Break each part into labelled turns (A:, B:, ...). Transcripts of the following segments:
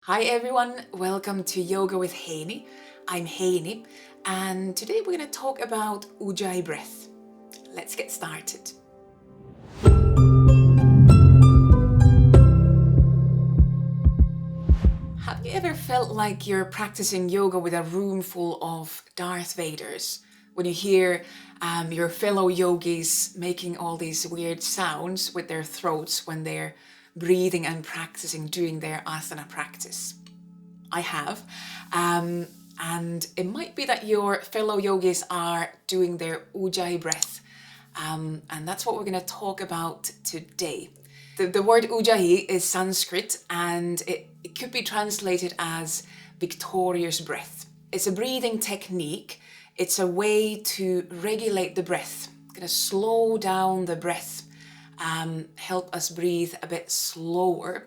A: Hi everyone, welcome to Yoga with Heini. I'm Heini, and today we're going to talk about Ujjayi breath. Let's get started. Have you ever felt like you're practicing yoga with a room full of Darth Vaders? When you hear your fellow yogis making all these weird sounds with their throats when they're breathing and practicing, doing their asana practice. I have. And it might be that your fellow yogis are doing their Ujjayi breath. And that's what we're going to talk about today. The word Ujjayi is Sanskrit and it could be translated as victorious breath. It's a breathing technique. It's a way to regulate the breath, kind of slow down the breath, help us breathe a bit slower.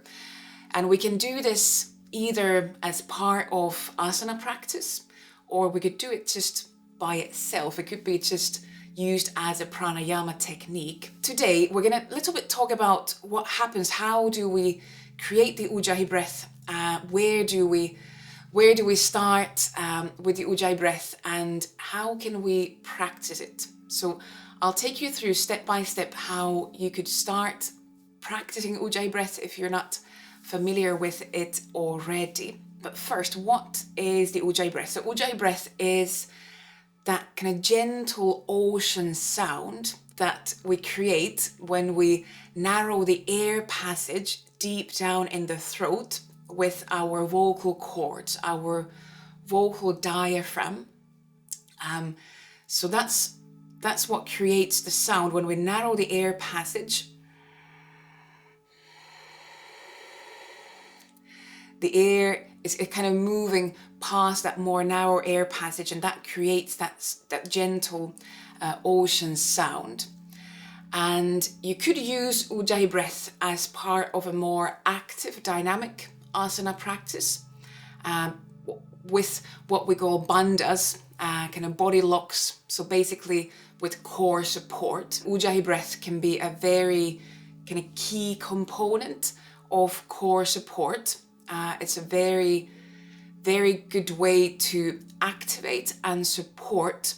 A: And we can do this either as part of asana practice, or we could do it just by itself. It could be just used as a pranayama technique. Today, we're going to a little bit talk about what happens. How do we create the Ujjayi breath? Where do we start with the Ujjayi breath, and how can we practice it? So I'll take you through step by step how you could start practicing Ujjayi breath if you're not familiar with it already. But first, what is the Ujjayi breath? So Ujjayi breath is that kind of gentle ocean sound that we create when we narrow the air passage deep down in the throat with our vocal cords, our vocal diaphragm. So that's what creates the sound when we narrow the air passage. The air is kind of moving past that more narrow air passage, and that creates that gentle ocean sound. And you could use Ujjayi breath as part of a more active, dynamic asana practice with what we call bandhas, kind of body locks. So basically with core support. Ujjayi breath can be a very kind of key component of core support. It's a very, very good way to activate and support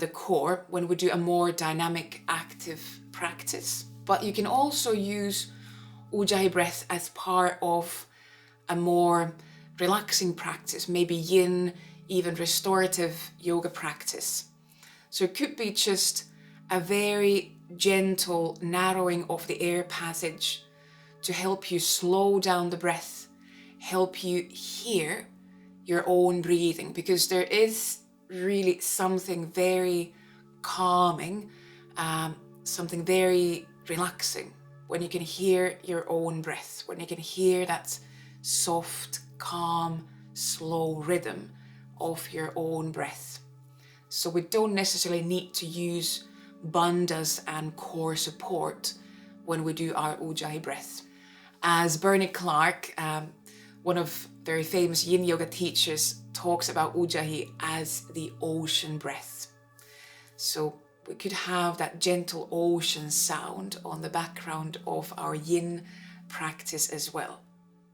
A: the core when we do a more dynamic, active practice. But you can also use Ujjayi breath as part of a more relaxing practice, maybe yin, even restorative yoga practice. So it could be just a very gentle narrowing of the air passage to help you slow down the breath, help you hear your own breathing, because there is really something very calming, something very relaxing when you can hear your own breath, when you can hear that soft, calm, slow rhythm of your own breath. So we don't necessarily need to use bandhas and core support when we do our Ujjayi breath. As Bernie Clark, one of very famous yin yoga teachers, talks about Ujjayi as the ocean breath. So we could have that gentle ocean sound on the background of our yin practice as well.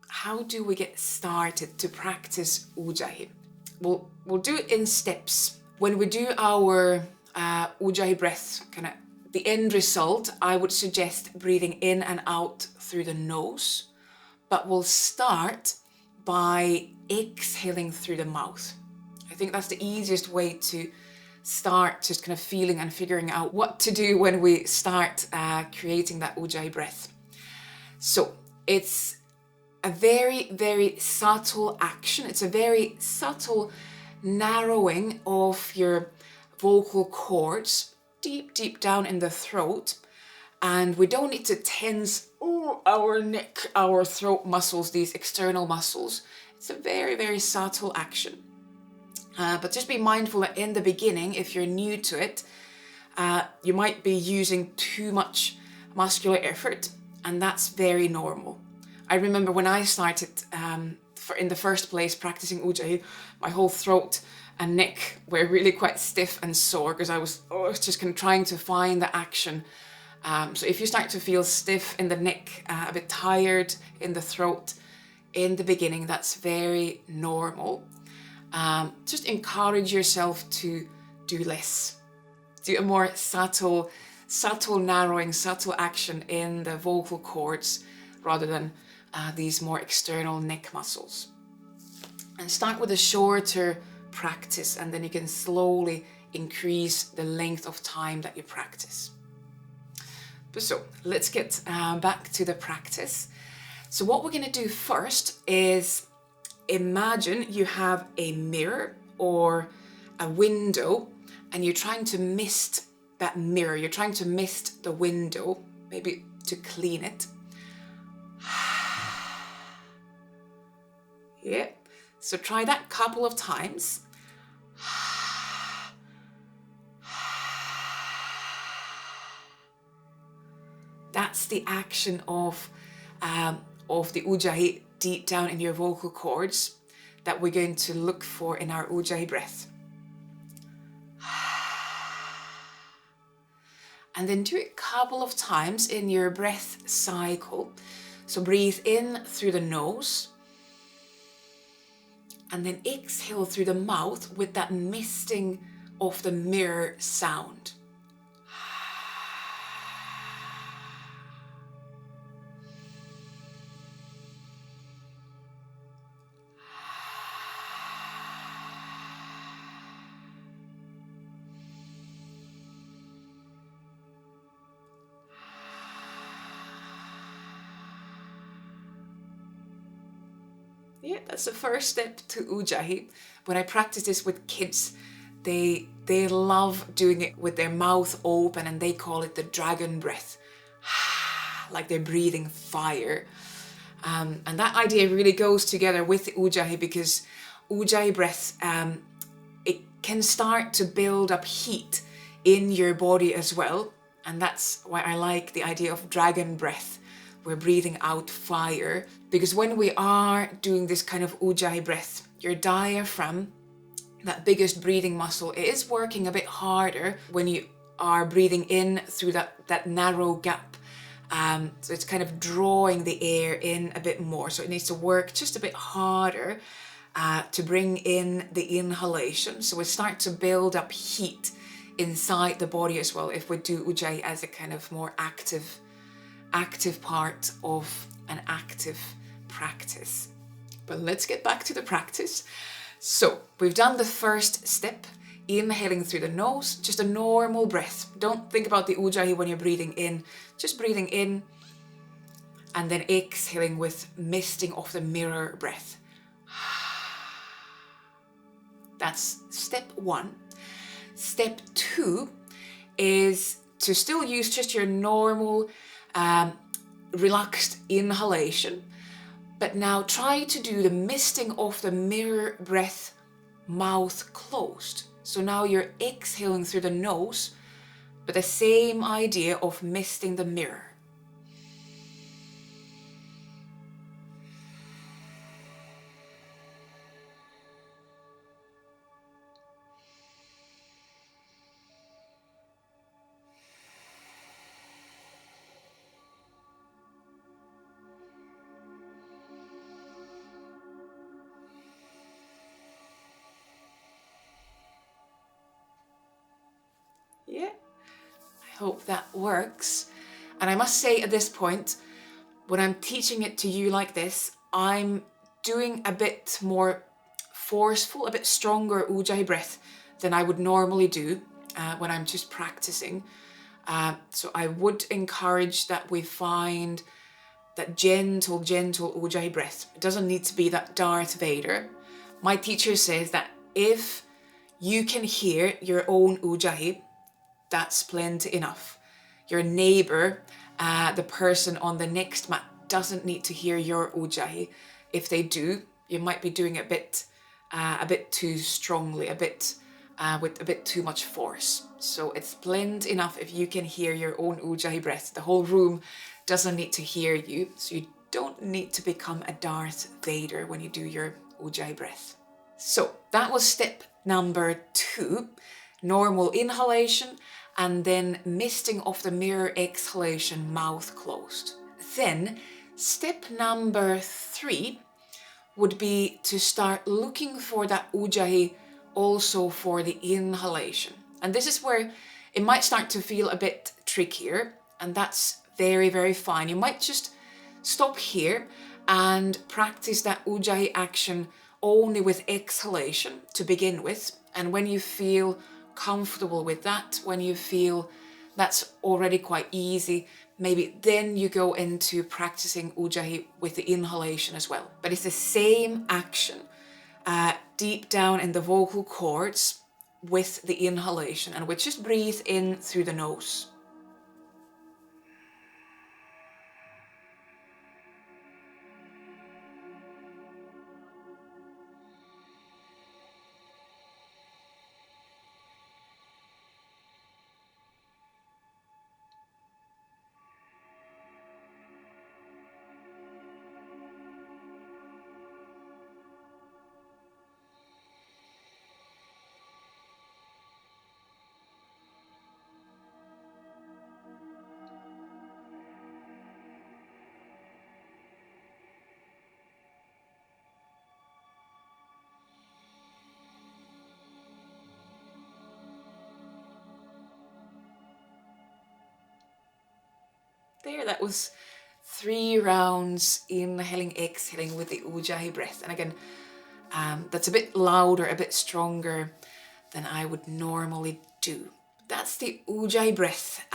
A: How do we get started to practice Ujjayi? We'll do it in steps. When we do our Ujjayi breath, kind of the end result, I would suggest breathing in and out through the nose, but we'll start by exhaling through the mouth. I think that's the easiest way to start just kind of feeling and figuring out what to do when we start creating that Ujjayi breath. So it's a very, very subtle action. It's a very subtle narrowing of your vocal cords deep, deep down in the throat. And we don't need to tense our neck, our throat muscles, these external muscles. It's a very, very subtle action. But just be mindful that in the beginning, if you're new to it, you might be using too much muscular effort, and that's very normal. I remember when I started in the first place practicing Ujjayi, my whole throat and neck were really quite stiff and sore because I was just kind of trying to find the action. So if you start to feel stiff in the neck, a bit tired in the throat, in the beginning, that's very normal. Just encourage yourself to do less. Do a more subtle narrowing, subtle action in the vocal cords rather than these more external neck muscles. And start with a shorter practice, and then you can slowly increase the length of time that you practice. So let's get back to the practice. So what we're going to do first is imagine you have a mirror or a window, and you're trying to mist that mirror. You're trying to mist the window, maybe to clean it. Yeah. So try that a couple of times. That's the action of the Ujjayi deep down in your vocal cords that we're going to look for in our Ujjayi breath. And then do it a couple of times in your breath cycle. So breathe in through the nose and then exhale through the mouth with that misting of the mirror sound. Yeah, that's the first step to Ujjayi. When I practice this with kids, they love doing it with their mouth open, and they call it the dragon breath, like they're breathing fire. And that idea really goes together with the Ujjayi, because Ujjayi breath, it can start to build up heat in your body as well. And that's why I like the idea of dragon breath. We're breathing out fire, because when we are doing this kind of Ujjayi breath, your diaphragm, that biggest breathing muscle, it is working a bit harder when you are breathing in through that narrow gap. So it's kind of drawing the air in a bit more. So it needs to work just a bit harder to bring in the inhalation. So we start to build up heat inside the body as well if we do Ujjayi as a kind of more active part of an active practice. But let's get back to the practice. So we've done the first step, inhaling through the nose, just a normal breath. Don't think about the Ujjayi when you're breathing in, just breathing in and then exhaling with misting of the mirror breath. That's step one. Step two is to still use just your normal relaxed inhalation, but now try to do the misting of the mirror breath, mouth closed. So now you're exhaling through the nose, but the same idea of misting the mirror. Yeah, I hope that works. And I must say at this point, when I'm teaching it to you like this, I'm doing a bit more forceful, a bit stronger Ujjayi breath than I would normally do when I'm just practicing. So I would encourage that we find that gentle Ujjayi breath. It doesn't need to be that Darth Vader. My teacher says that if you can hear your own Ujjayi, that's plenty enough. Your neighbor, the person on the next mat, doesn't need to hear your Ujjayi. If they do, you might be doing a bit too strongly, with a bit too much force. So it's plenty enough if you can hear your own Ujjayi breath. The whole room doesn't need to hear you, so you don't need to become a Darth Vader when you do your Ujjayi breath. So that was step number 2, normal inhalation, and then misting of the mirror exhalation, mouth closed. Then step number 3 would be to start looking for that Ujjayi also for the inhalation. And this is where it might start to feel a bit trickier, and that's very, very fine. You might just stop here and practice that Ujjayi action only with exhalation to begin with. And when you feel comfortable with that, when you feel that's already quite easy, maybe then you go into practicing Ujjayi with the inhalation as well. But it's the same action deep down in the vocal cords with the inhalation, and we just breathe in through the nose. There, that was 3 rounds inhaling, exhaling with the Ujjayi breath. And again, that's a bit louder, a bit stronger than I would normally do. That's the Ujjayi breath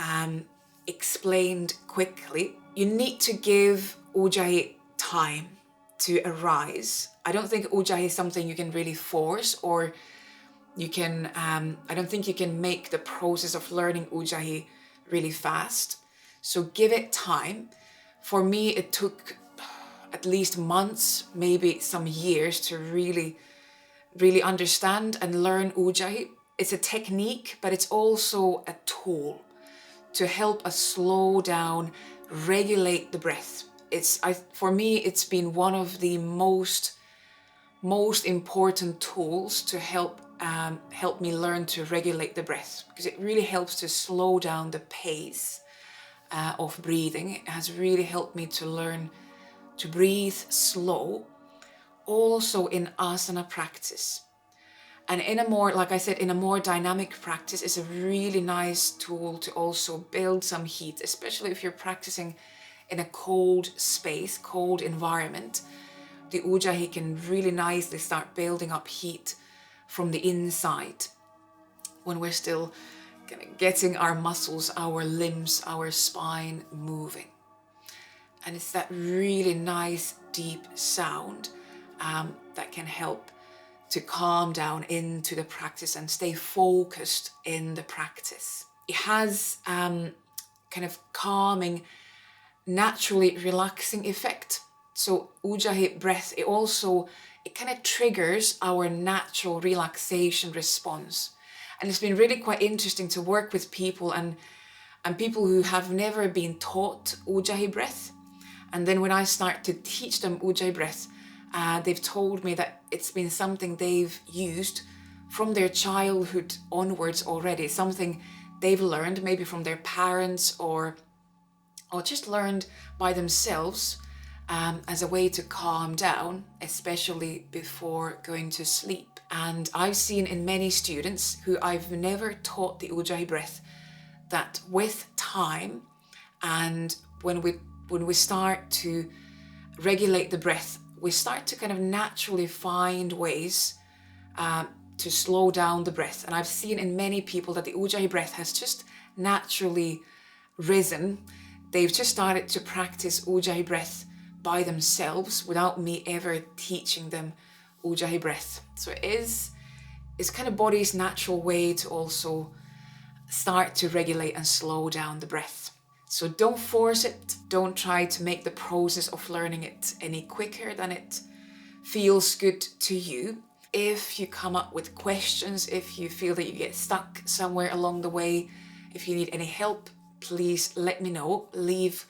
A: explained quickly. You need to give Ujjayi time to arise. I don't think Ujjayi is something you can really force, or you can, I don't think you can make the process of learning Ujjayi really fast. So give it time. For me, it took at least months, maybe some years to really understand and learn Ujjayi. It's a technique, but it's also a tool to help us slow down, regulate the breath. For me, it's been one of the most important tools to help me learn to regulate the breath, because it really helps to slow down the pace of breathing. It has really helped me to learn to breathe slow, also in asana practice. And in a more, like I said, in a more dynamic practice, is a really nice tool to also build some heat, especially if you're practicing in a cold space, cold environment. The Ujjayi can really nicely start building up heat from the inside when we're still kind of getting our muscles, our limbs, our spine moving. And it's that really nice deep sound that can help to calm down into the practice and stay focused in the practice. It has kind of calming, naturally relaxing effect. So Ujjayi breath, it kind of triggers our natural relaxation response. And it's been really quite interesting to work with people and people who have never been taught Ujjayi breath. And then when I start to teach them Ujjayi breath, they've told me that it's been something they've used from their childhood onwards already, something they've learned maybe from their parents or just learned by themselves as a way to calm down, especially before going to sleep. And I've seen in many students who I've never taught the Ujjayi breath that with time and when we start to regulate the breath, we start to kind of naturally find ways to slow down the breath. And I've seen in many people that the Ujjayi breath has just naturally risen. They've just started to practice Ujjayi breath by themselves without me ever teaching them Ujjayi breath. So it's kind of body's natural way to also start to regulate and slow down the breath. So don't force it. Don't try to make the process of learning it any quicker than it feels good to you. If you come up with questions, if you feel that you get stuck somewhere along the way, if you need any help, please let me know. Leave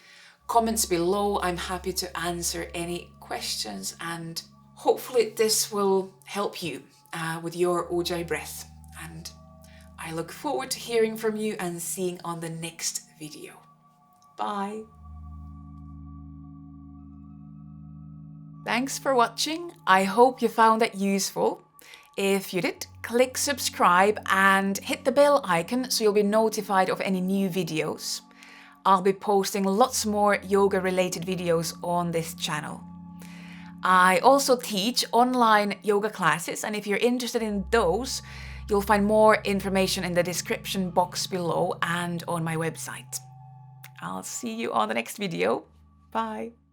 A: comments below. I'm happy to answer any questions, and hopefully this will help you with your Ujjayi breath. And I look forward to hearing from you and seeing on the next video. Bye. Thanks for watching. I hope you found that useful. If you did, click subscribe and hit the bell icon so you'll be notified of any new videos. I'll be posting lots more yoga related videos on this channel. I also teach online yoga classes, and if you're interested in those, you'll find more information in the description box below and on my website. I'll see you on the next video. Bye.